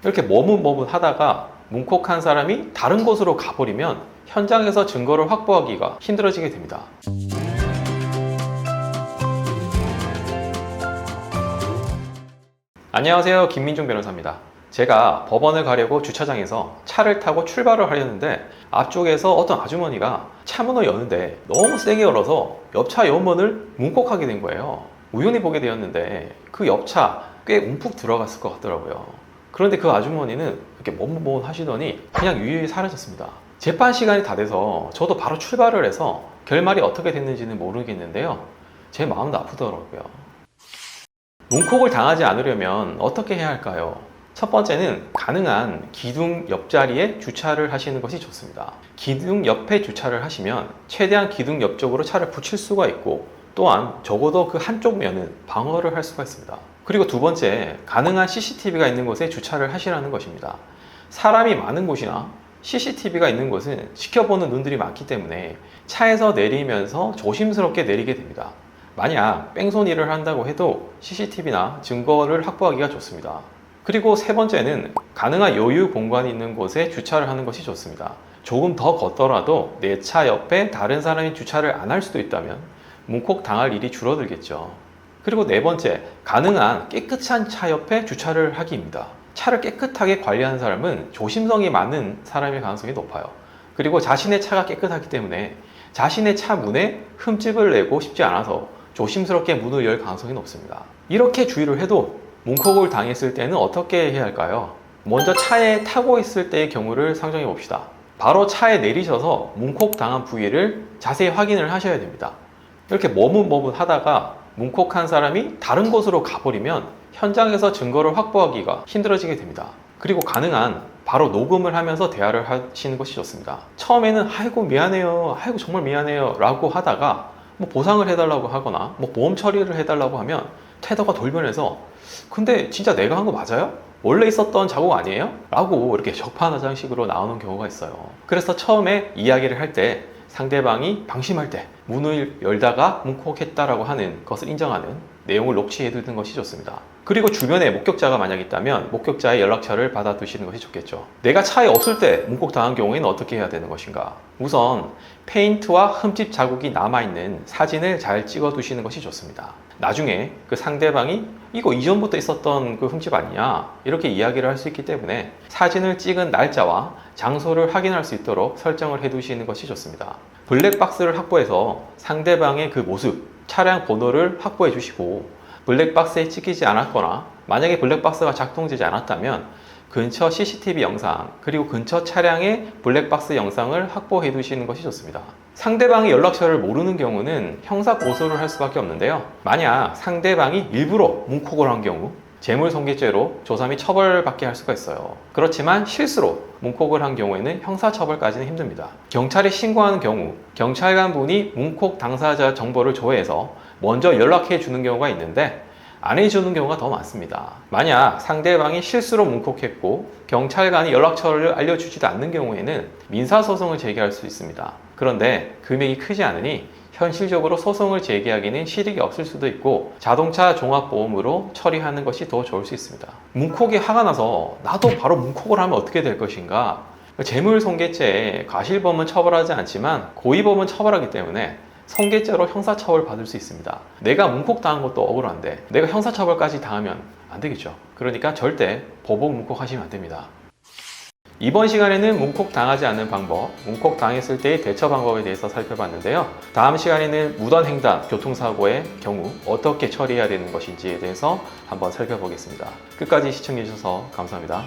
이렇게 머뭇머뭇하다가 뭉콕한 사람이 다른 곳으로 가버리면 현장에서 증거를 확보하기가 힘들어지게 됩니다. 안녕하세요, 김민중 변호사입니다. 제가 법원을 가려고 주차장에서 차를 타고 출발을 하려는데 앞쪽에서 어떤 아주머니가 차문을 여는데 너무 세게 열어서 옆차 옆문을 뭉콕하게 된 거예요. 우연히 보게 되었는데 그 옆차 꽤 움푹 들어갔을 것 같더라고요. 그런데 그 아주머니는 이렇게 머뭇머뭇 하시더니 그냥 유유히 사라졌습니다. 재판 시간이 다 돼서 저도 바로 출발을 해서 결말이 어떻게 됐는지는 모르겠는데요, 제 마음도 아프더라고요. 뭉콕을 당하지 않으려면 어떻게 해야 할까요? 첫 번째는 가능한 기둥 옆자리에 주차를 하시는 것이 좋습니다. 기둥 옆에 주차를 하시면 최대한 기둥 옆쪽으로 차를 붙일 수가 있고, 또한 적어도 그 한쪽 면은 방어를 할 수가 있습니다. 그리고 두 번째, 가능한 CCTV가 있는 곳에 주차를 하시라는 것입니다. 사람이 많은 곳이나 CCTV가 있는 곳은 지켜보는 눈들이 많기 때문에 차에서 내리면서 조심스럽게 내리게 됩니다. 만약 뺑소니를 한다고 해도 CCTV나 증거를 확보하기가 좋습니다. 그리고 세 번째는 가능한 여유 공간이 있는 곳에 주차를 하는 것이 좋습니다. 조금 더 걷더라도 내 차 옆에 다른 사람이 주차를 안 할 수도 있다면 뭉콕 당할 일이 줄어들겠죠. 그리고 네 번째, 가능한 깨끗한 차 옆에 주차를 하기입니다. 차를 깨끗하게 관리하는 사람은 조심성이 많은 사람일 가능성이 높아요. 그리고 자신의 차가 깨끗하기 때문에 자신의 차 문에 흠집을 내고 싶지 않아서 조심스럽게 문을 열 가능성이 높습니다. 이렇게 주의를 해도 뭉콕을 당했을 때는 어떻게 해야 할까요? 먼저 차에 타고 있을 때의 경우를 상정해 봅시다. 바로 차에 내리셔서 뭉콕 당한 부위를 자세히 확인을 하셔야 됩니다. 이렇게 머뭇머뭇 하다가 뭉콕한 사람이 다른 곳으로 가버리면 현장에서 증거를 확보하기가 힘들어지게 됩니다. 그리고 가능한 바로 녹음을 하면서 대화를 하시는 것이 좋습니다. 처음에는 아이고 미안해요, 아이고 정말 미안해요 라고 하다가 보상을 해달라고 하거나 보험 처리를 해달라고 하면 태도가 돌변해서 근데 진짜 내가 한 거 맞아요? 원래 있었던 자국 아니에요? 라고 이렇게 적반하장식으로 나오는 경우가 있어요. 그래서 처음에 이야기를 할 때 상대방이 방심할 때 문을 열다가 뭉콕했다라고 하는 것을 인정하는 내용을 녹취해 두는 것이 좋습니다. 그리고 주변에 목격자가 만약 있다면 목격자의 연락처를 받아 두시는 것이 좋겠죠. 내가 차에 없을 때 뭉콕 당한 경우에는 어떻게 해야 되는 것인가? 우선 페인트와 흠집 자국이 남아있는 사진을 잘 찍어 두시는 것이 좋습니다. 나중에 그 상대방이 이거 이전부터 있었던 그 흠집 아니냐 이렇게 이야기를 할 수 있기 때문에 사진을 찍은 날짜와 장소를 확인할 수 있도록 설정을 해 두시는 것이 좋습니다. 블랙박스를 확보해서 상대방의 그 모습, 차량 번호를 확보해 주시고, 블랙박스에 찍히지 않았거나 만약에 블랙박스가 작동되지 않았다면 근처 CCTV 영상 그리고 근처 차량의 블랙박스 영상을 확보해 두시는 것이 좋습니다. 상대방의 연락처를 모르는 경우는 형사 고소를 할 수밖에 없는데요, 만약 상대방이 일부러 뭉콕을 한 경우 재물손괴죄로 조사 및 처벌받게 할 수가 있어요. 그렇지만 실수로 뭉콕을 한 경우에는 형사처벌까지는 힘듭니다. 경찰에 신고하는 경우 경찰관 분이 뭉콕 당사자 정보를 조회해서 먼저 연락해 주는 경우가 있는데 안 해주는 경우가 더 많습니다. 만약 상대방이 실수로 뭉콕했고 경찰관이 연락처를 알려주지도 않는 경우에는 민사소송을 제기할 수 있습니다. 그런데 금액이 크지 않으니 현실적으로 소송을 제기하기는 실익이 없을 수도 있고 자동차 종합보험으로 처리하는 것이 더 좋을 수 있습니다. 뭉콕이 화가 나서 나도 바로 뭉콕을 하면 어떻게 될 것인가? 재물손괴죄에 과실범은 처벌하지 않지만 고의범은 처벌하기 때문에 손괴죄로 형사처벌 받을 수 있습니다. 내가 뭉콕 당한 것도 억울한데 내가 형사처벌까지 당하면 안 되겠죠. 그러니까 절대 보복 뭉콕 하시면 안 됩니다. 이번 시간에는 뭉콕 당하지 않는 방법, 뭉콕 당했을 때의 대처 방법에 대해서 살펴봤는데요. 다음 시간에는 무단횡단, 교통사고의 경우 어떻게 처리해야 되는 것인지에 대해서 한번 살펴보겠습니다. 끝까지 시청해 주셔서 감사합니다.